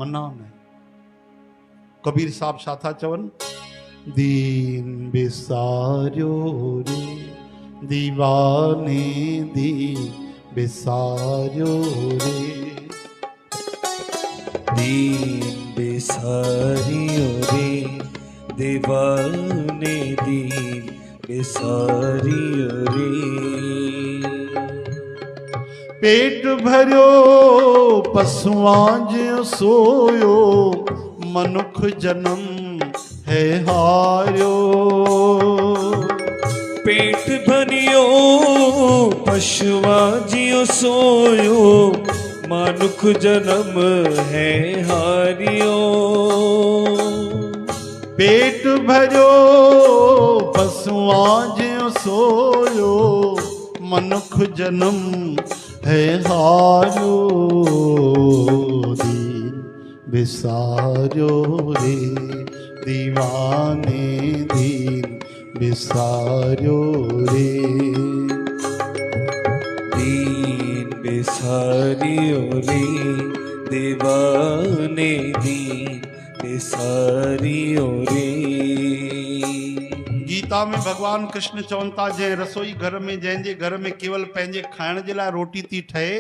मना नहीं। कबीर साहब छा था चवन, दीन बिसारियो रे दीवाने दीन बिसारियो रे, दीन बिसारियो रे दीवाने दीन बिसारियो रे। पेट भरियो पशुआं ज्यों सोयो, मनुख जन्म है हारियो। पेट भरियो पशुआं ज्यों सोयो, मनुख जन्म है हारियो। पेट भरियो पशुआं ज्यों सोयो, मनुख जन्म है हारियो। दीन बिसारियो रे दीवाने दीन बिसारियो रे, दीन बिसारियो रे दीवाने दीन बिसारियो रे। गीता में भगवान कृष्ण चवन था, जंहिं रसोई घर में जंहिंजे घर में केवल पंहिंजे खाइण जे लाइ रोटी थी ठहे,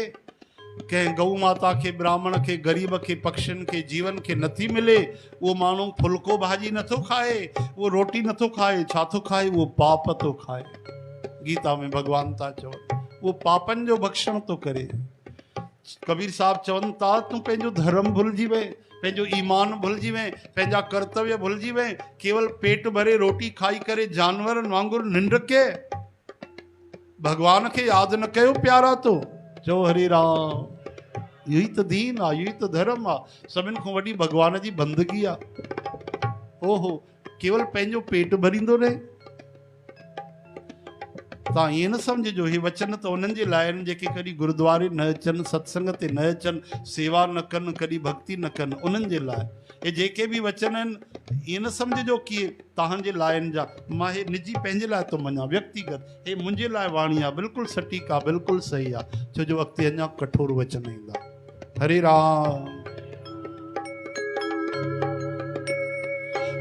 कंहिं गऊ माता खे, ब्राह्मण खे, गरीब खे, पक्षियुनि खे, जीवन खे नथी मिले, उहो माण्हू फुल्को भाॼी नथो खाए, उहो रोटी नथो खाए, छा थो खाए? उहो पाप थो खाए। गीता में भगवान था चवनि, उहो पापनि जो भक्षण थो करे। कबीर साहब चवनि था, तूं पंहिंजो धर्म भुलिजी वए, पंहिंजो ईमान भुलिजी वए, पंहिंजा कर्तव्य भुलिजी वए, केवल पेट भरे रोटी खाई करे जानवरनि वांगुरु निंड के भगवान खे यादि न कयो प्यारा तो। चओ हरे राम, इहो ई त दीन आहे, इहो ई त धर्म आहे। सभिनि खां वॾी भगवान जी बंदगी आहे। ओहो, केवल पंहिंजो पेट भरींदो रहे। तव्हां ईअं न सम्झिजो हे वचन त उन्हनि जे लाइ आहिनि जेके कॾहिं गुरुद्वारे न अचनि, सत्संग ते न अचनि, सेवा न कनि, कॾहिं भक्ति न कनि, उन्हनि जे लाइ हे जेके बि वचन आहिनि, ईअं न सम्झिजो कि तव्हांजे लाइ आहिनि जा। मां हे निजी पंहिंजे लाइ थो मञा, व्यक्तिगत, हे मुंहिंजे लाइ वाणी आहे, बिल्कुलु सटीक आहे, बिल्कुलु सही आहे, छो जो अॻिते अञा कठोर वचन ईंदा। हरे राम।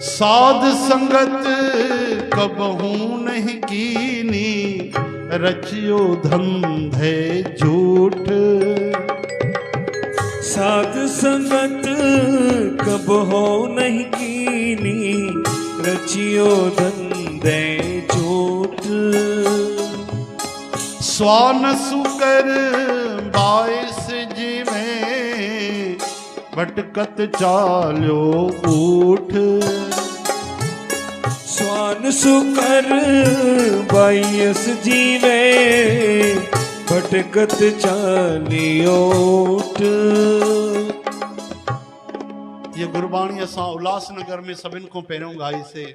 साध संगत कबहू नहीं कीनी, रचियो धंधे झूठ। साध संगत कबहू नहीं कीनी, रचियो धंधे झूठ। स्वान सुकर बाईस जिमें, भटकत चाल्यो ऊठ। स्वान सुकर बाईस जीवे, भटकत चालियो ऊठ। ये गुरबाणी असां उल्हासनगर में सभिनि खां पहिरियों ॻाईसीं।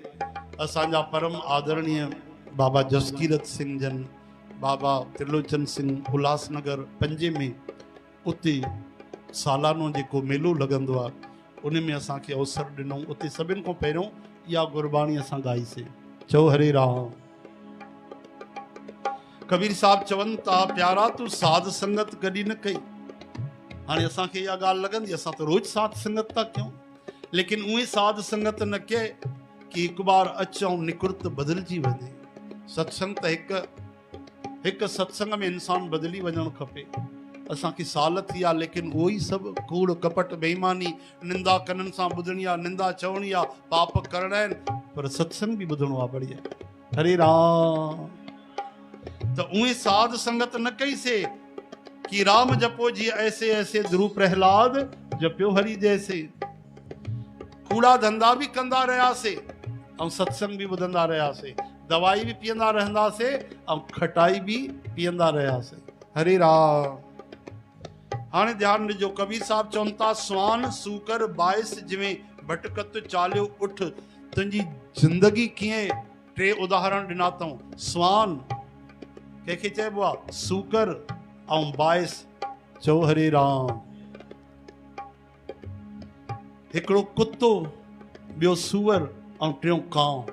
असांजा परम आदरणीय बाबा जसकीरत सिंह जन, बाबा त्रिलोचन सिंह उल्हासनगर 5 में, उते सालानो जेको मेलो लॻंदो आहे, उन में असांखे अवसर ॾिनऊं। उते सभिनि खां पहिरियों इहा गुरबाणी असां ॻाईसीं। चओ हरे राम। कबीर साहब चवनि था, प्यारा तूं साध संगत कॾहिं न कई। हाणे असांखे इहा ॻाल्हि लॻंदी, असां त रोज़ साध संगत था कयूं, लेकिन उहे साध संगत न कए कि हिकु बार अचूं निकुर्त बदिलजी वञे। सत्संग त हिकु सत्संग में इंसान बदिली वञणु खपे। असांखे साल थी आहे, लेकिन उहो ई सभु कूड़ कपट बेईमानी, निंदा कननि सां ॿुधणी आहे, निंदा चवणी आहे, पाप करणा आहिनि, पर सत्संग बि ॿुधणो आहे। बढ़िया, हरे राम। त उहे साध संगत न कईसे कि राम जपो जी ऐसे ऐसे ध्रुव प्रहलाद जपियो हरि जैसे। कूड़ा धंधा भी कंदा रहियासीं ऐं सत्संग भी ॿुधंदा रहियासीं, दवाई भी पीअंदा रहंदासीं ऐं खटाई भी पीअंदा रहियासीं। हरे राम। हाणे ध्यानु ॾिजो, कबीर साहब चवनि था, स्वान सूकर बाइस जिवें भटकत चालियो उठ। तुंहिंजी ज़िंदगी कीअं, 3 उदाहरण ॾिना अथऊं। स्वान कंहिंखे चइबो आहे? सूकर ऐं बाइस। चओ हरे राम। हिकिड़ो कुतो, ॿियो सूअर ऐं टियों कांव।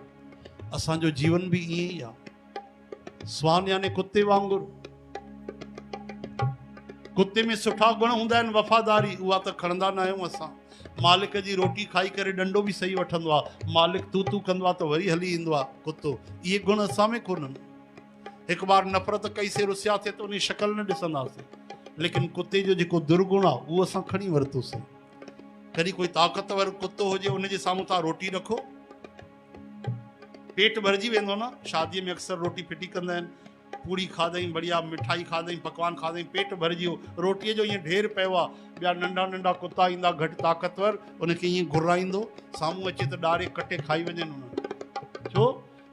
असांजो जीवन बि ईअं ई आहे। स्वान यानी कुते वांगुरु, कुत्ते में सुठा गुण हूंदा आहिनि, वफ़ादारी, उहा त खणंदा न आहियूं असां। मालिक जी रोटी खाई करे डंडो बि सही वठंदो आहे, मालिक तू तू कंदो आहे त वरी हली ईंदो आहे कुतो। इहे गुण असां में कोन्हनि। हिकु बार नफ़रत कईसीं, रुसिया थिए त उन जी शकल न ॾिसंदासीं, लेकिन कुते जो जेको दुर्गुण आहे उहो असां खणी वरितोसीं। कॾहिं कोई ताक़तवर कुतो हुजे, उनजे साम्हूं तव्हां रोटी रखो, पेट भरिजी वेंदो न। शादीअ में अक्सर रोटी फिटी कंदा आहिनि, पूड़ी खाधई, बढ़िया मिठाई खाधई, पकवान खाधई, पेट भरिजी वियो, रोटीअ जो ईअं ढेर पियो आहे, ॿिया नंढा नंढा कुता ईंदा घटि ताक़तवर, उनखे ईअं घुराईंदो, साम्हूं अचे त डारे कटे खाई वञनि उन। छो?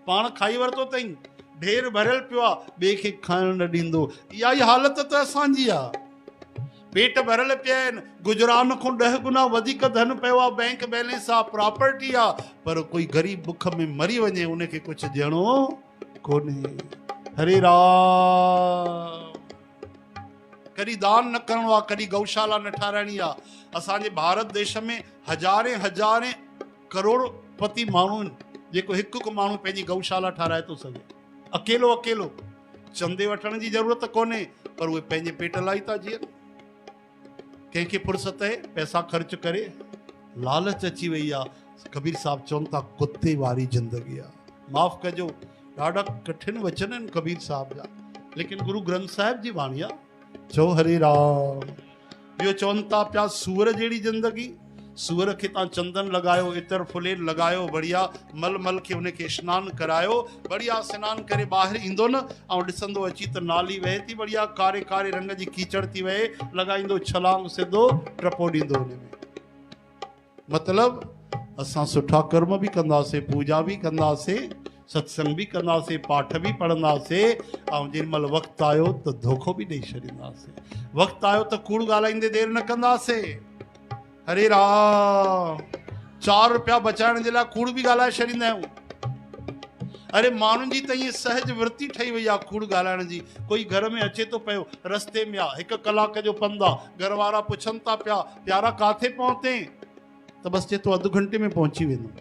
पाण खाई वरितो अथई, ढेर भरियल पियो आहे, ॿिए खे खाइण न ॾींदो। इहा ई हालत त असांजी आहे। पेट भरियल पिया आहिनि, गुजरान खां 10 गुना वधीक धन पियो आहे, बैंक बैलेंस आहे, प्रॉपर्टी आहे, पर कोई ग़रीब बुख में मरी वञे, उनखे कुझु ॾियणो कोन्हे। हरे राम। कॾहिं दान न करिणो आहे, कॾहिं गौशाला न ठाराइणी आहे। असांजे भारत देश में हज़ारे हज़ारे करोड़पति माण्हू आहिनि, जेको हिकु हिकु माण्हू पंहिंजी गौशाला ठाराए थो सघे, अकेलो अकेलो। चंदे वठण जी ज़रूरत कोन्हे, पर उहे पंहिंजे पेट लाइ था जीअनि। कंहिंखे फुर्सत आहे पैसा ख़र्च करे, लालच अची वई आहे। कबीर साहब चवनि था कुते वारी ज़िंदगी आहे। माफ़ कजो, ॾाढा कठिन वचन आहिनि कबीर साहब जा, लेकिन गुरु ग्रंथ साहिब जी वाणी आहे। चओ हरे राम। ॿियो चवनि था पिया सूअर जहिड़ी ज़िंदगी। सूअर खे तव्हां चंदन लॻायो, इतर फुलेर लॻायो, बढ़िया मल मल खे उनखे सनानु करायो, बढ़िया सनानु करे ॿाहिरि ईंदो न, ऐं ॾिसंदो अची त नाली वहे थी, बढ़िया कारे कारे रंग जी कीचड़ थी वहे, लॻाईंदो छलांग, सिधो टपो ॾींदो उन में। मतिलबु असां सुठा कर्म बि कंदासीं, पूजा बि कंदासीं, सत्संग बि कंदासीं, पाठ बि पढ़ंदासीं, ऐं जेॾीमहिल वक़्तु आयो त धोखो बि ॾेई छॾींदासीं। वक़्तु आयो त कूड़ ॻाल्हाईंदे देरि न कंदासीं। हरे राम। 4 रुपया बचाइण जे लाइ कूड़ बि ॻाल्हाए छॾींदा आहियूं। अरे माण्हुनि जी त ईअं सहज वृत्ति ठही वई आहे कूड़ ॻाल्हाइण जी। कोई घर में अचे थो पियो, रस्ते में आहे, 1 कलाक जो पंधु आहे, घर वारा पुछनि था पिया, प्यारा काथे पहुते, त बसि चए थो अधु घंटे में पहुची वेंदुमि।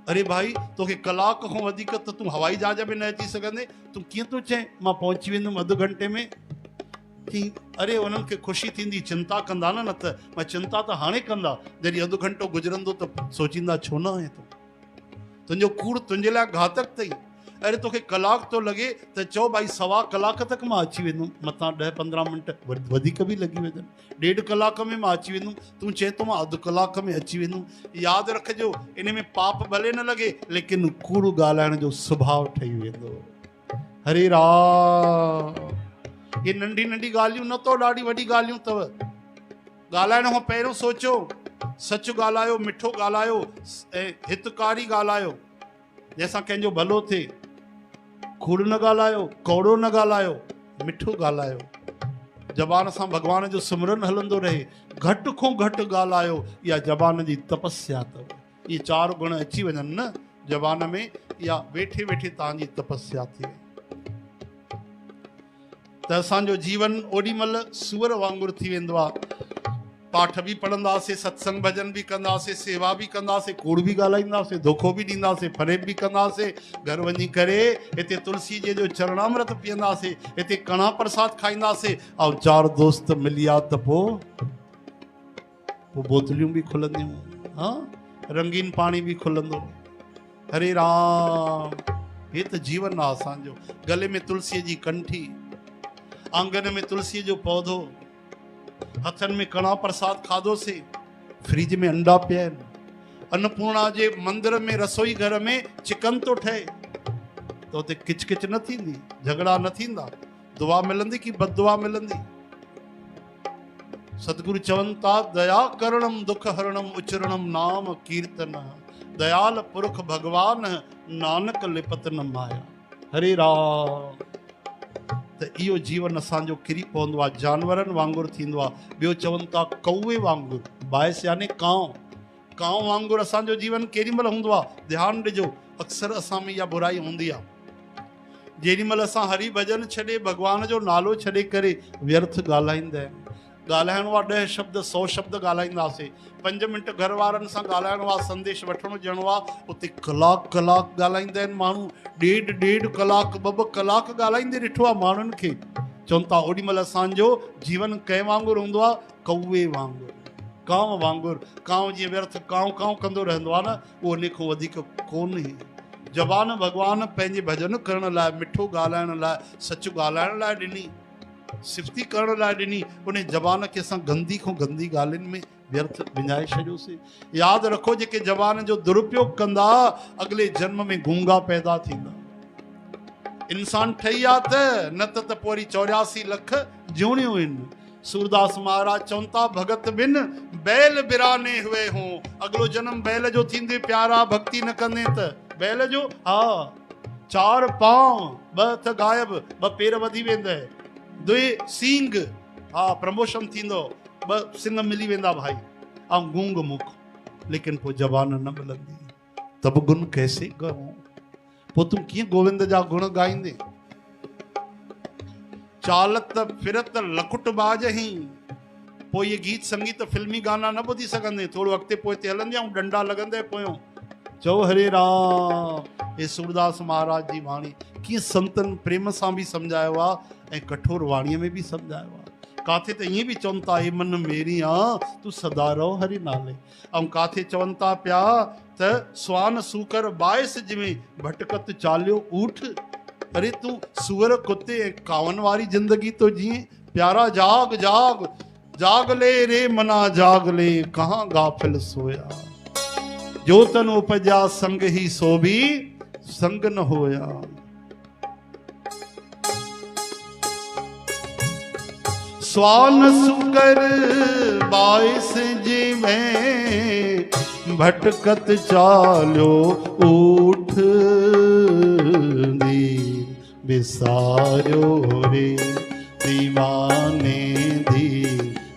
अरे भाई, तोखे कलाक खां वधीक त तूं हवाई जहाज में न अची सघंदे, तूं कीअं थो चए मां पहुची वेंदुमि अधु घंटे में? की अरे उन्हनि खे ख़ुशी थींदी, चिंता कंदा न त मां चिंता त हाणे कंदा, जॾहिं अधु घंटो गुज़रंदो त सोचींदा छो न आहे तूं, तुंहिंजो कूड़ तुंहिंजे लाइ घातक अथई। अरे तोखे कलाक थो लॻे त चओ भाई 1.25 कलाक तक मां अची वेंदुमि, मथां 10-15 मिंट वधीक बि लॻी वेंदुमि, 1.5 कलाक में मां अची वेंदुमि, तूं चए थो मां अधु कलाक में अची वेंदुमि। यादि रखिजो, इन में पाप भले न लॻे, लेकिन कूड़ ॻाल्हाइण जो स्वभाव ठही वेंदो। हरे राम। ये नंढी नंढी ॻाल्हियूं न अथव, ॾाढी वॾी ॻाल्हियूं अथव। ॻाल्हाइण खां पहिरियों सोचो, सच ॻाल्हायो, मिठो ॻाल्हायो, ऐं हितकारी ॻाल्हायो, जंहिंसां कंहिंजो भलो थिए। कूड़ न ॻाल्हायो, कौड़ो न ॻाल्हायो, मिठो ॻाल्हायो, ज़बान सां भॻवान जो सिमरन हलंदो रहे। घटि खां घटि ॻाल्हायो, इहा ज़बान जी तपस्या अथव। इहे 4 गुण अची वञनि न ज़बान में, इहा वेठे वेठे तव्हांजी तपस्या थी वई त असांजो जीवन ओॾी महिल सूअर वांगुरु थी वेंदो आहे। पाठ बि पढ़ंदासीं, सत्संग भजन बि कंदासीं, सेवा बि कंदासीं, कूड़ बि ॻाल्हाईंदासीं, धोखो बि ॾींदासीं, फरेब बि कंदासीं। घर वञी करे हिते तुलसी जे जो चरणामृत पीअंदासीं, हिते कणा प्रसाद खाईंदासीं, ऐं 4 दोस्त मिली आ त पोइ बोतलियूं बि खुलंदियूं, हा, रंगीन पाणी बि खुलंदो। हरे राम। हे त जीवन आहे असांजो। गले में तुलसीअ जी कंठी, आंगन में तुलसीअ जो पौधो, हथनि में कणा प्रसाद खाधोसीं, फ्रिज में अंडा पिया आहिनि, अन्नपूर्णा जे मंदिर में रसोई घर में चिकन थो ठहे, त उते किचकिच न थींदी, झगड़ा न थींदा, दुआ मिलंदी कि बददुआ मिलंदी? सतगुरु चवनि था, दया करणम दुख हरणम उचरणम नाम कीर्तन, दयाल पुरख भगवान नानक लिपत न माया। हरे राम। त इहो जीवन असांजो किरी पवंदो आहे, जानवरनि वांगुरु थींदो आहे। ॿियो चवनि था कौवे वांगुरु, बाहिस यानी कांव वांगुरु असांजो जीवन केॾी महिल हूंदो आहे। ध्यानु ॾिजो, अक्सर असां में इहा बुराई हूंदी आहे। जेॾी महिल असां हरि भॼन छॾे, भॻवान जो नालो छॾे करे व्यर्थ ॻाल्हाईंदा आहियूं। ॻाल्हाइणो आहे 10 शब्द 100 शब्द ॻाल्हाईंदासीं, 5 मिंट घर वारनि सां ॻाल्हाइणो आहे, संदेश वठणो ॾियणो आहे, उते कलाक ॻाल्हाईंदा आहिनि माण्हू, 1.5 कलाक 2 कलाक ॻाल्हाईंदे ॾिठो आहे माण्हुनि खे। चवनि था ओॾीमहिल असांजो जीवन कंहिं वांगुरु हूंदो आहे, कौए वांगुरु, कांव वांगुरु। कांव जीअं व्यर्थ कांव कांव कंदो रहंदो आहे न, उहो उन खां वधीक कोन्हे। ज़बान भॻवान पंहिंजे भॼन करण लाइ, मिठो ॻाल्हाइण लाइ, सच ॻाल्हाइण लाइ ॾिनी, सिफ़ती करण लाइ ॾिनी। उन ज़बान खे असां गंदी खां गंदी ॻाल्हियुनि में व्यर्थ विञाए छॾियोसीं। यादि रखो, जेके ज़बान जो दुरुपयोग कंदा अॻिले जन्म में गूंगा पैदा थींदा। इंसान ठही आहे त न त पोइ 84 लख जूणियूं आहिनि। सूरदास महाराज चवनि था भगत बिन बैल बिराने हुए हों। अॻिलो जन्म बैल जो थींदे प्यारा, भक्ति न कंदे त बैल जो। हा, 4 पांव, 2 हथ गायब, 2 पेर वधी वेंदा, 2 सींग, हा प्रमोशन थींदो, 2 सिंग मिली वेंदा भाई, ऐं गूंग मुख। लेकिन पोइ ज़बान न मिलंदी, तब गुण कैसे करूं? पोइ तूं कीअं गोविंद जा गुण ॻाईंदे? चालत फिरत लकुट बाज ही। पोइ ये गीत संगीत फिल्मी गाना न ॿुधी सघंदे, थोरो अॻिते पोइते हलंदे ऐं डंडा लॻंदे पोयों। चओ हरे राम। हे सूरदास महाराज जी वाणी कीअं संतन प्रेम सां बि सम्झायो आहे ऐं कठोर वाणीअ में बि सम्झायो आहे। काथे त ईअं बि चवनि था, हे मन मेरी तूं सदा रहो हरि नाले। ऐं काथे चवनि था पिया त स्वान सूकर बाइस जिमें भटकत चालियो ऊठ। अरे तूं सूअर कुत्ते ऐं कावन वारी जिंदगी तो जिए। प्यारा जाग जाग जाग ले रे मना जाग ले, कहाँ गाफिल सोया। जो तन उपजा संग ही सो भी संग न होया। स्वान सुकर बाइस जी में भटकत चालो उठ दी बिसारो रे दीवाने दी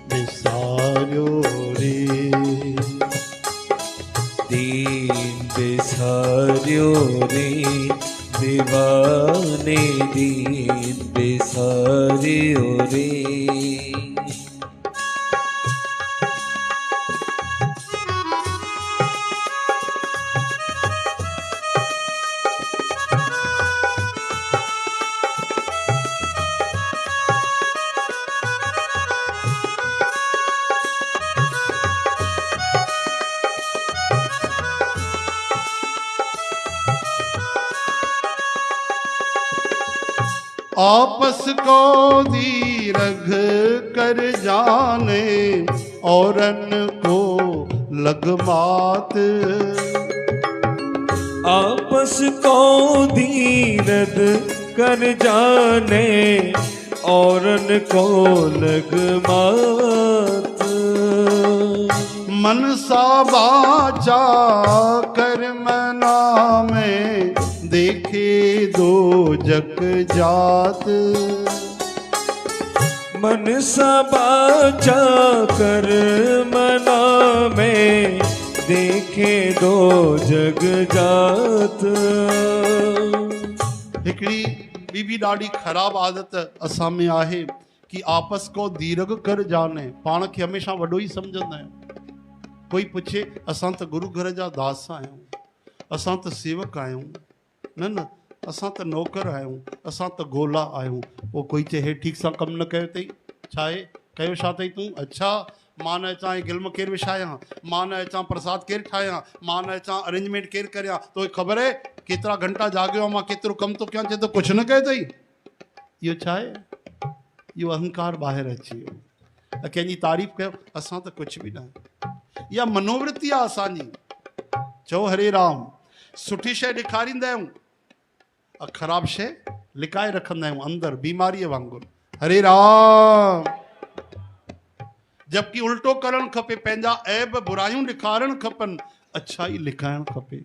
बिसारो रे। दीन बिसारो रे दीवाने दीन बिसारो रे। आपस को दीरघ कर जाने औरन को लग मात। आपस को धीरज कर जाने औरन को लग मात। मनसा बाचा कर मना में देखे दो जग जात। मन बाचा कर मना में देखे दो जग जात। हिकिड़ी ॿी बि ॾाढी ख़राब आदत असां में आहे कि आपस को दीर्घ कर जाने। पाण खे हमेशह वॾो ई सम्झंदा आहियूं। कोई पुछे असां त गुरू घर जा दास आहियूं, असां त सेवक आहियूं, न न असां त नौकर आहियूं, असां त गोला आहियूं। पोइ कोई चए हे ठीकु सां कमु न कयो अथई। छा आहे कयो छा अथई तूं? अच्छा मां न अचां गिल्म केरु विछायां, मां न अचां प्रसाद केरु ठाहियां, मां न अचां अरेंजमेंट केरु करियां। तोखे ख़बर आहे केतिरा घंटा जाॻियो आहे, मां केतिरो कमु थो कयां, चए थो कुझु न कयो अथई। इहो छा आहे? इहो अहंकार ॿाहिरि अची वियो। कंहिंजी तारीफ़ कयो, असां त कुझु बि न। इहा मनोवृत्ति आहे असांजी। चओ हरे राम। सुठी शइ ॾेखारींदा आहियूं, ख़राब शइ लिकाए रखंदा आहियूं अंदरि बीमारीअ वांगुरु। हरे राम। जबकि उल्टो करणु खपे, पंहिंजा ऐब बुरायूं ॾेखारणु खपनि, अच्छाई लिकाइणु खपे,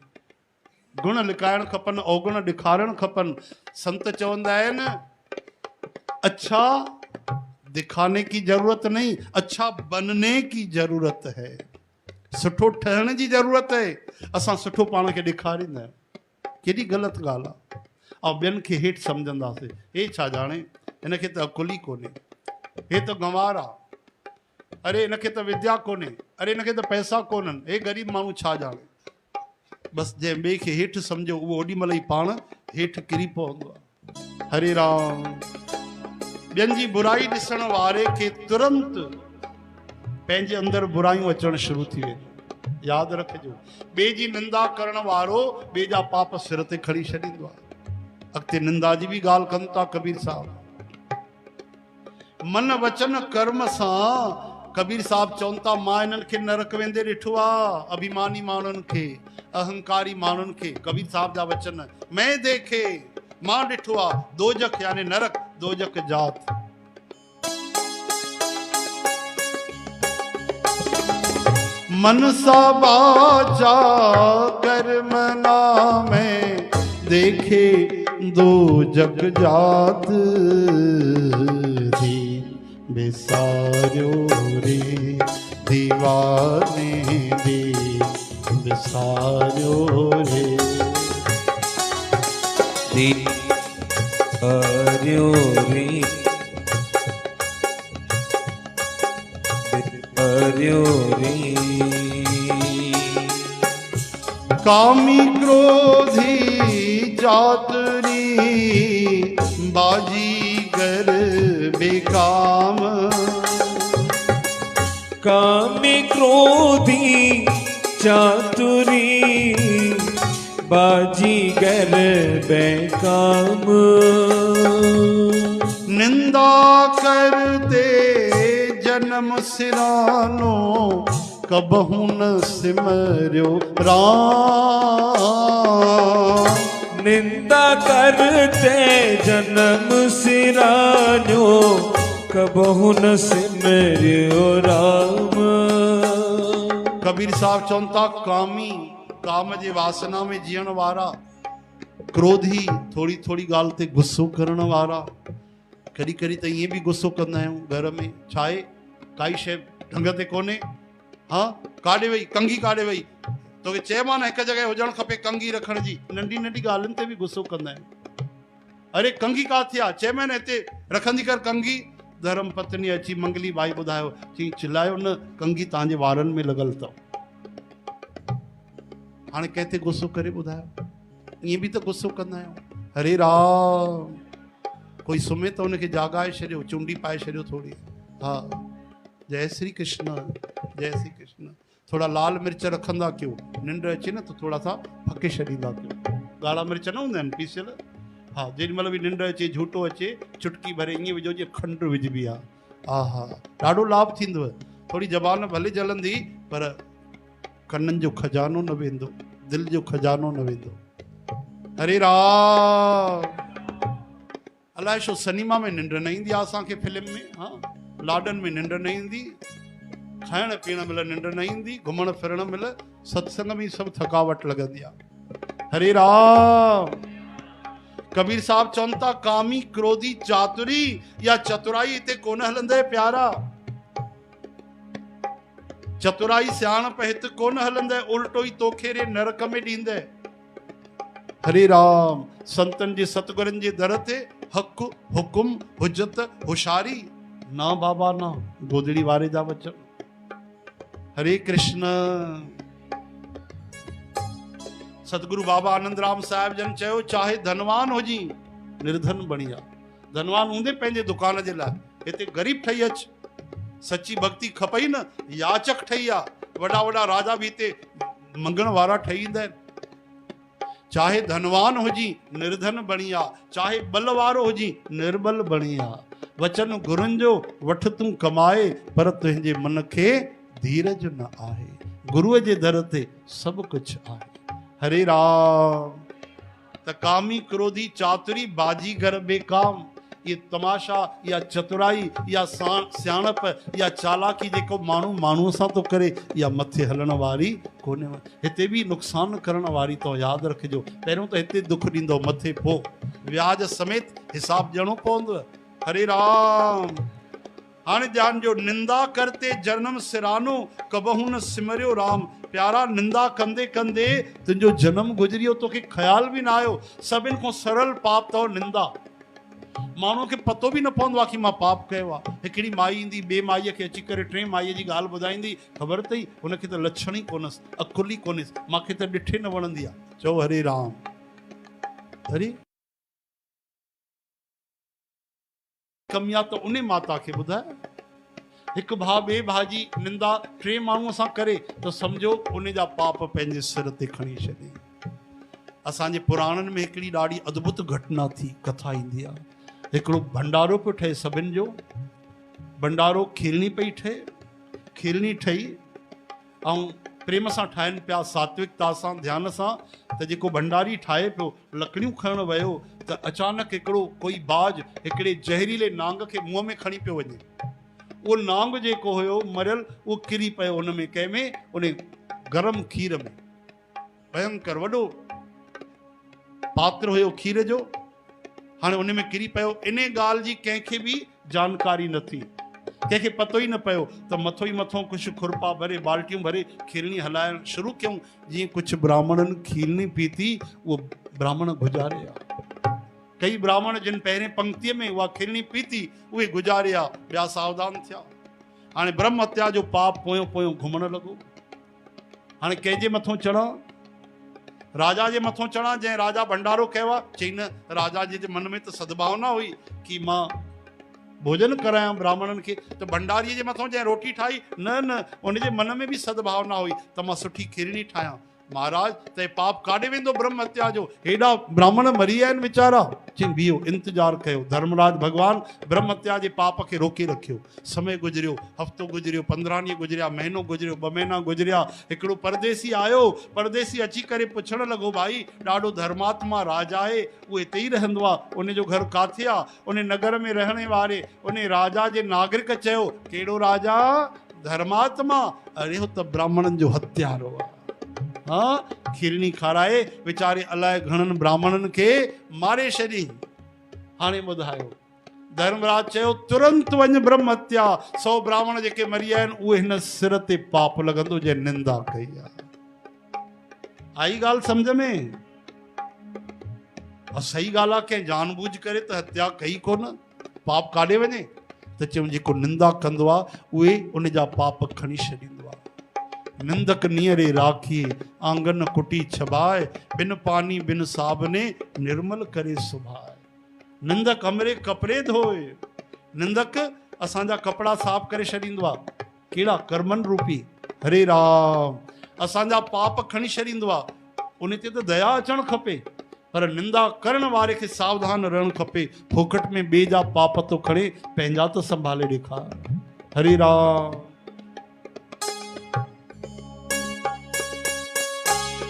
गुण लिकाइणु खपनि, अवगुण ॾेखारणु खपनि। संत चवंदा आहिनि अच्छा दिखाने की जरूरत नहीं, अच्छा बनने की जरूरत है। सुठो ठहण जी जरूरत है। असां सुठो पाण खे ॾेखारींदा आहियूं, केॾी ग़लति ॻाल्हि आहे। ऐं ॿियनि खे हेठि सम्झंदासीं, हे छा ॼाणे, हिनखे त अकुल ई कोन्हे, हे त गंवार आहे, अरे हिनखे त विद्या कोन्हे, अरे हिनखे त पैसा कोन्हनि, हे ग़रीब माण्हू छा ॼाणे। बसि जंहिं ॿिए खे हेठि सम्झो उहो ओॾी महिल ई पाण हेठि किरी पवंदो आहे। हरे राम। ॿियनि जी बुराई ॾिसण वारे खे तुरंत पंहिंजे अंदरि बुरायूं अचण शुरू थी वेंदियूं। यादि रखिजो, ॿिए जी निंदा करण वारो ॿिए जा पाप सिर ते खणी छॾींदो आहे। अॻिते निंदा जी बि ॻाल्हि कनि था कबीर साहब। मन वचन कर्म सां कबीर साहब चवनि था मां इन्हनि खे नरक वेंदे ॾिठो आहे, अभिमानी माण्हुनि खे, अहंकारी माण्हुनि खे। कबीर साहब जा वचन, मैं देखे, मां ॾिठो आहे, दोजख यानी नरक, दोजख जात। मन सा बाजा कर्म नामे देखे दो जग जात दी बिसारो रे दीवाने दी बिसारो रे दीवारो रे दीवारो रे। कामी क्रोधी जातरी बाजीगर बेकाम। कामी क्रोधी चातुरी बाजीगर बेकाम। निंदा करते जन्म सिरानो कबहू न सिमर्यो राम। निंदा करते जन्म सिरानो कबहू न सिमर्यो राम। कबीर साहब चवनि था कामी, काम जे वासना में जीअण वारा, क्रोधी, थोड़ी थोड़ी ॻाल्हि ते गुस्सो करण वारा। कॾहिं कॾहिं त ईअं बि गुस्सो कंदा आहियूं घर में, छा आहे काई शइ ढंग ते कोन्हे, हाँ काॾे वई कंघी, काॾे वई, तोखे चयोमांइ न हिकु जॻह हुजणु खपे कंघी रखण जी। नंढी नंढी ॻाल्हियुनि ते बि गुस्सो कंदा आहियूं। अरे कंघी काथे आहे, चयोमांइ न हिते रखंदी कर कंघी। धर्म पत्नी अची मंगली भाई ॿुधायो, चई चिल्लायो न, कंघी तव्हांजे वारनि में लॻल अथव। हाणे कंहिं ते गुस्सो करे ॿुधायो, ईअं बि त गुस्सो कंदा आहियूं। हरे राम, कोई सुम्हे त हुनखे जाॻाए छॾियो, चुंडी पाए छॾियो थोरी, हा जय श्री कृष्ण, जय श्री कृष्ण। थोड़ा लाल मिर्च रखंदा कयो, निंड अचे न त थोड़ा सा फके छॾींदा कयो। ॻाढ़ा मिर्च न हूंदा आहिनि पीसियल, हाँ जेॾी महिल बि निंड अचे, झूठो अचे, चुटकी भरे ईअं विझो जीअं खंड विझबी आहे। हा हा, ॾाढो लाभ थींदव। थोड़ी ज़बान भले जलंदी पर कननि जो खजानो न वेंदो, दिलि जो खजानो न वेंदो। हरे राम। अलाए छो सिनेमा में निंड न ईंदी आहे असांखे, फिल्म में, हाँ लाॾनि में निंड न ईंदी, खाइण पीअण महिल निंड न ईंदी, घुमण फिरण महिल, सत्संग में सभु थकावट लॻंदी आहे। हरे राम। कबीर साहब चवनि था कामी क्रोधी चातुरी या चतुराई हिते कोन हलंदे प्यारा। चतुराई सियाणप हिते कोन हलंदे, उल्टो ई तोखे रे नरक में ॾींदे। हरे राम। संतन जे सतगुरनि जे दर ते हक़ हुकुम हुजत होशारी ना बाबा ना, गोदड़ी वारे जा वचन। हरे कृष्ण। सतगुरु बाबा आनंद राम साहिब जन चयो, चाहे धनवान हुजी निर्धन बणी जा। धनवान हूंदे पंहिंजे दुकान जे लाइ, हिते ग़रीब ठही अच, सची भक्ति खपई न, याचक ठही आ। वॾा वॾा राजा भी हिते मंगण वारा ठही ईंदा आहिनि। चाहे धनवान हुजी निर्धन बणी आ, चाहे बल वारो हुजी निर्बल बणी आ। वचन गुरुनि जो वठ तूं कमाए, पर तुंहिंजे मन खे धीरज न आहे। गुरुअ जे दर ते सभु कुझु आहे। हरे राम। त कामी क्रोधी चातुरी बाजीगर बेकाम, ये तमाशा या चतुराई या सियाणप या चालाकी जेको माण्हू माण्हूअ सां थो करे, या मथे हलण वारी कोन्हे। हिते बि नुक़सान करण वारी तो यादि रखिजो। पहिरियों त हिते दुख ॾींदो, मथे पोइ व्याज समेत हिसाब ॾियणो पवंदो। हरे राम। हाणे ध्यान जो, निंदा करते जन्म सिरानो कबहू न सिमरियो राम। प्यारा, निंदा कंदे कंदे तुंहिंजो जन्म गुजरी वियो, तोखे ख़्याल बि न आयो। सभिनि खां सरल पाप अथव निंदा। माण्हू खे पतो बि न पवंदो आहे कि मां पाप कयो आहे। हिकिड़ी माई ईंदी ॿिए माईअ खे अची करे टे माईअ जी ॻाल्हि ॿुधाईंदी, ख़बर अथई हुनखे त लक्षण ई कोन्हसि, अकुल ई कोन्हेसि, मूंखे त ॾिठे न वणंदी आहे। चओ हरे राम। हरे कमी आहे त उन माता खे ॿुधाए। हिकु भाउ ॿिए भाउ जी निंदा टे माण्हूअ सां करे त सम्झो उन जा पाप पंहिंजे सिर ते खणी छॾे। असांजे पुराणनि में हिकिड़ी ॾाढी अद्भुत घटना थी, कथा ईंदी आहे। हिकिड़ो भंडारो पियो ठहे सभिनि जो, भंडारो खीरणी पई ठहे, खीरणी ठही ऐं प्रेम सां ठाहिनि पिया, सात्विकता सां, ध्यान सां। त जेको भंडारी ठाहे पियो लकड़ियूं खणणु वियो त अचानक हिकिड़ो कोई बाज हिकिड़े ज़हरीले नांग खे मुंहं में खणी पियो वञे। उहो नांग जेको हुयो मरियल, उहो किरी पियो उन में, कंहिंमें, उन गरम खीर में। भयंकर वॾो पात्र हुयो खीर जो, हाणे उन में किरी पियो। इन ॻाल्हि जी कंहिंखे बि जानकारी न थी, कंहिंखे पतो ई न पियो त मथो ई मथो कुझु खुरपा भरे, बाल्टियूं भरे खीरणी हलाइण शुरू कयूं। जीअं कुझु ब्राह्मणनि खीरणी पीती, उहो ब्राह्मण गुज़ारिया। कई ब्राह्मण जिन पहिरें पंक्तिअ में उहा खीरणी पीती, उहे गुज़ारिया, ॿिया सावधान थिया। हाणे ब्रह्म हत्या जो पाप पोयों पोयों घुमण लॻो। हाणे कंहिंजे मथां चढ़ा? राजा जे मथां चढ़ा। जंहिं राजा भंडारो कयो आहे, चई न, राजा जे मन में त सद्भावना हुई कि मां भोजन करायां ब्राह्मणनि खे। त भंडारीअ जे मथां जंहिं रोटी ठाही, न, उनजे मन में बि सद्भावना हुई त मां सुठी खीरणी ठाहियां। महाराज, त पाप काॾे वेंदो ब्रह्म हत्या जो? हेॾा ब्राह्मण मरी विया आहिनि वीचारा। चई बीहो, इंतजार कयो। धर्मराज भगवान ब्रह्म हत्या जे पाप खे रोके रखियो। समय गुज़रियो, हफ़्तो गुज़रियो, 15 ॾींहं गुज़रिया, महीनो गुज़रियो, 2 महीना गुज़रिया। हिकिड़ो परदेसी आयो। परदेसी अची करे पुछण लॻो, भाई ॾाढो धर्मात्मा राजा आहे, उहो हिते ई रहंदो आहे, उन जो घर काथे आहे? उन नगर में रहण वारे उन राजा जे नागरिक चयो, कहिड़ो राजा? धर्मात्मा। अरे हो त ब्राह्मणनि जो हत्यारो आहे। हाँ, खीरणी खाराए वीचारे अलाए घणनि ब्राह्मणनि खे मारे छॾी। हाणे ॿुधायो, धर्मराज चयो तुरंत वञ ब्रह्म हत्या। 100 ब्राह्मण जेके मरी आहिनि, उहे हिन सिर ते पाप लॻंदो जंहिं निंदा कई आहे। आई ॻाल्हि सम्झ में? और सही ॻाल्हि आहे, कंहिं जानबूझ करे त हत्या कई कोन, पाप काॾे वञे? त चयूं जेको निंदा कंदो आहे, उहे उन जा पाप खणी छॾींदो आहे। निंदक नियरे राखी, आंगन कुटी छबाए, बिन पानी बिन साबने, निर्मल करे सुभाए। निंदक हमरे कपड़े धोए। निंदक असांजा कपड़ा साफ़ करे छॾींदो आहे। कहिड़ा? कर्मन रूपी। हरे राम। असांजा पाप खणी छॾींदो आहे। उन ते त दया अचणु खपे, पर निंदा करण वारे खे सावधान रहणु खपे। फोकट में ॿिए जा पाप तो खणे, पंहिंजा त संभाले ॾेखार। हरे राम।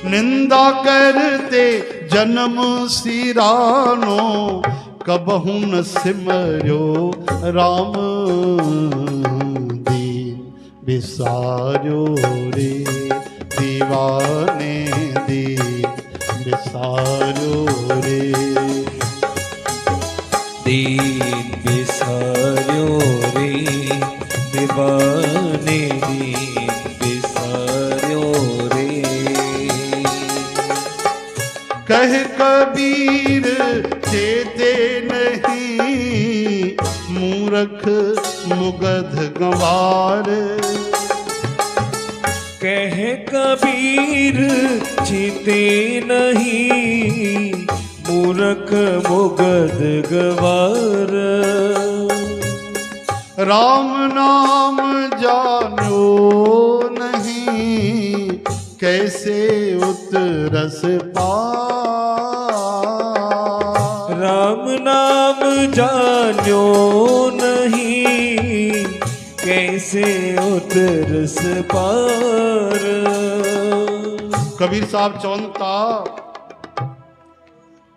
निंदा करते जन्म सिरानो, कबहू न सिमरियो राम। दीन बिसारियो रे दीवाने, दीन बिसारियो रे। दीन बिसारियो रे दीवाने, दीन बिसारियो रे। कह कबीर चेते नहीं, मूर्ख मुगध गंवार। कह कबीर चेते नहीं, मूर्ख मुगध गंवार। राम नाम जानो नहीं, कैसे उतरस पार। राम नाम जान्यो नहीं, कैसे उतरस पार। कबीर साहब चवनि था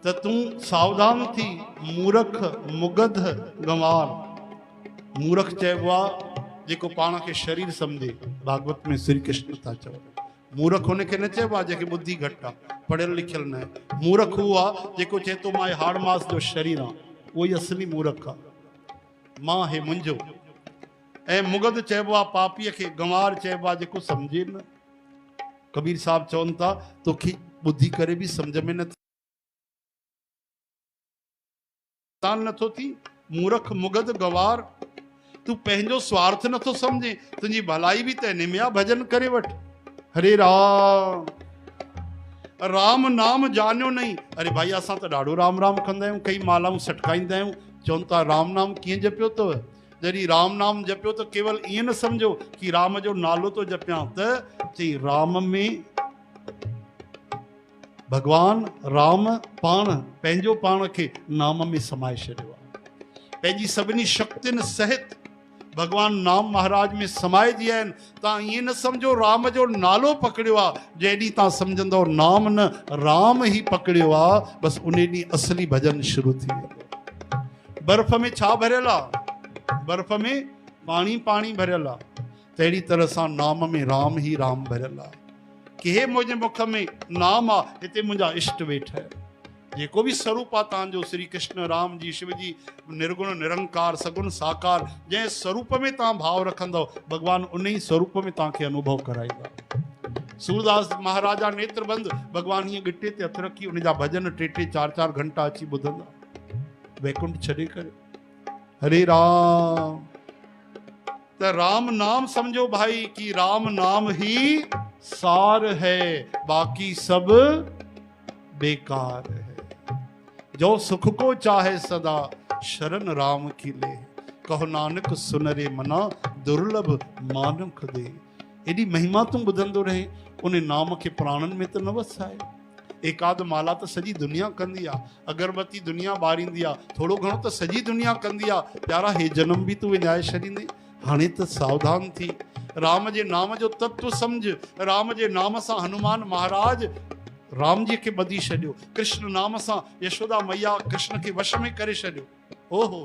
त तूं सावधान थी, मूर्ख मुगध गंवार। मूर्ख चइबो आहे जेको पाण खे शरीर सम्झे। भागवत में श्री कृष्ण था चवनि, मूर्ख हुनखे न चइबो आहे जंहिंखे बुद्धि घटि आहे, पढ़ियल लिखियल न आहे। मूर्ख उहो आहे जेको चए थो मां हाड़ मास जो शरीर आहे, उहो ई असली मूर्ख आहे। मां हे मुंहिंजो। ऐं मुगध चइबो आहे पापीअ खे, गंवार चइबो आहे जेको सम्झे न। कबीर साहब चवनि था तोखे ॿुधी करे बि सम्झ में नथो थी। मूर्ख मुगध गंवार, तूं पंहिंजो स्वार्थ नथो सम्झे, तुंहिंजी भलाई बि त हिन में आहे, भजन करे वठ। हरे राम। राम नाम जानियो नहीं। अरे भाई असां त ॾाढो राम राम कंदा आहियूं, कई मालाऊं सटकाईंदा आहियूं, चवनि था राम नाम कीअं जपियो अथव? जॾहिं राम नाम जपियो त केवल ईअं न सम्झो कि राम जो नालो तो जपियां, त चई राम में भगवान राम पाण पंहिंजो पाण खे नाम में समाए छॾियो आहे। पंहिंजी सभिनी शक्तियुनि सहित भगवान नाम महाराज में समाइजी विया आहिनि। तव्हां ईअं न सम्झो राम जो नालो पकड़ियो आहे, जंहिं ॾींहुं तव्हां सम्झंदव नाम न राम ई पकड़ियो आहे, बसि उन ॾींहुं असली भॼन शुरू थी वेंदो। बर्फ़ में छा भरियल आहे? बर्फ़ में पाणी पाणी भरियल आहे। तहिड़ी तरह सां नाम में राम ई राम भरियल आहे कि हे मुंहिंजे मुख में नाम आहे, हिते मुंहिंजा इष्ट वेठा आहिनि। जेको बि स्वरूप आहे तव्हांजो, श्री कृष्ण राम जी शिव जी निर्गुण निरंकार सगुण साकार, जंहिं स्वरूप में तव्हां भाव रखंदव भगवान उन ई स्वरूप में तव्हांखे अनुभव कराईंदा। सूरदास महाराजा नेत्रबंद भगवान हीअं गिटे ते हथ रखी उनजा भॼन 3-3 4-4 घंटा अची ॿुधंदा वैकुंठ छॾे करे। हरे राम। तो राम नाम समझो भाई कि राम नाम ही सार है, बाकी सब बेकार है। जो सुख को चाहे सदा शरण राम की ले, कहो नानक सुन रे मना दुर्लभ मानुख दे। एडी महिमा तू ॿुधंदो रहे, उन नाम के प्राणन में तो न वसाए। एकाद माला तो सजी दुनिया कंदी आ, अगरबत्ती दुनिया ॿारींदी आ, थोड़ो घणो तो सजी दुनिया कंदी आ। प्यारा हे जन्म भी तू विञाए छॾींदे, हाणे तो सावधान थी। राम जे नाम जो तत्व समझ। राम जे नाम सां हनुमान महाराज राम जी के ॿधी छॾियो, कृष्ण नाम सां यशोदा मैया कृष्ण के वश में करे छॾियो। ओहो,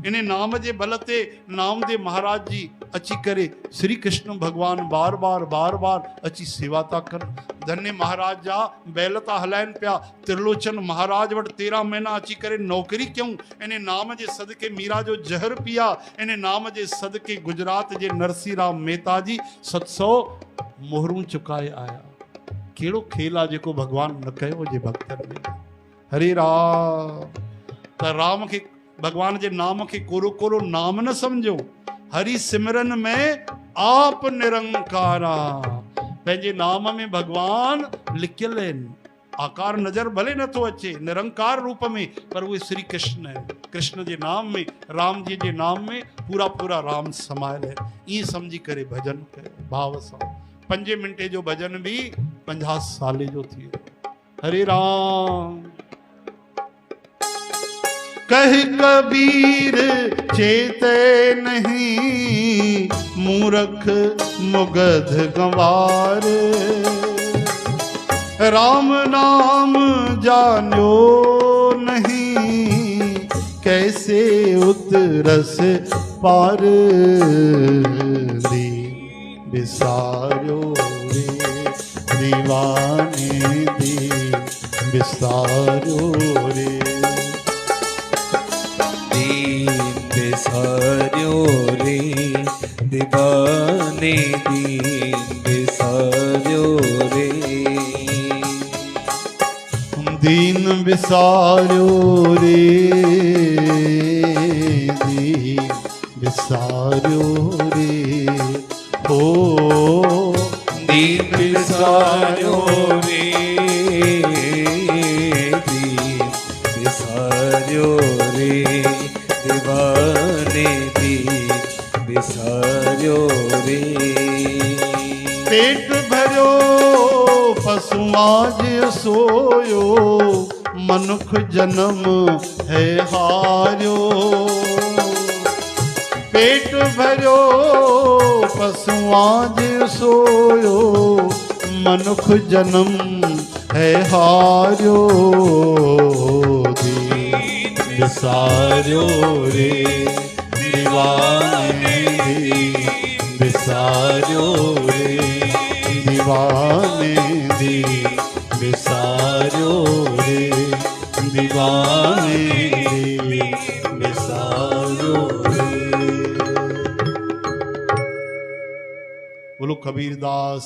इन नाम जे बल ते नामदेव महाराज जी अची करे श्री कृष्ण भगवान बार बार अची सेवा था कनि। धन्य महाराज जा बैल था हलाइनि पिया। त्रिलोचन महाराज वटि 13 महीना अची करे नौकरी कयूं। इन नाम जे सदके मीरा जो जहर पिया। इन नाम जे सदके गुजरात जे नरसिंह राम मेहता जी 700 मोहरूं चुकाए आया। कहिड़ो खेल आहे जेको भगवान न कयो जे भक्तनि में। हरे राम। त राम खे भगवान जे नाम खे कोरो कोरो नाम न समझो। हरि सिमरन में आप निरंकारा। पंहिंजे नाम में भगवान लिखियल आहिनि। आकार नजर भले नथो अचे निरंकार रूप में, पर उहे श्री कृष्ण आहिनि। कृष्ण जे नाम में, राम जी जे नाम में पूरा पूरा राम समायल आहिनि। ईअं समझी करे भजन कयो भाव सां। 5 मिंटे जो भजन भी 50 साले जो थी वियो। हरे राम। कह कबीर चेते नहीं, मूर्ख मुगध गंवार। राम नाम जानो नहीं, कैसे उतरस पार। दी बिसारो रे दीवाने दी बिसारो रे। बिसारो रे दीवाने दीन बिसारो रे। दीन बिसारो रे दीन बिसारो रे। हो दीन बिसारो रे दीन बिसारो रे। दीवाने दीन बिसारो रे। पेट भरो पशुआज सोयो, मनुख जन्म है हारो। पेट भरो पशुआज सोयो, मनुख जन्म है हारो। दीन बिसारो रे दीवाने दीन बिसारो रे। दीवाने दीन बिसारो रे। दीवाने दीन बिसारो रे। बोलो कबीरदास।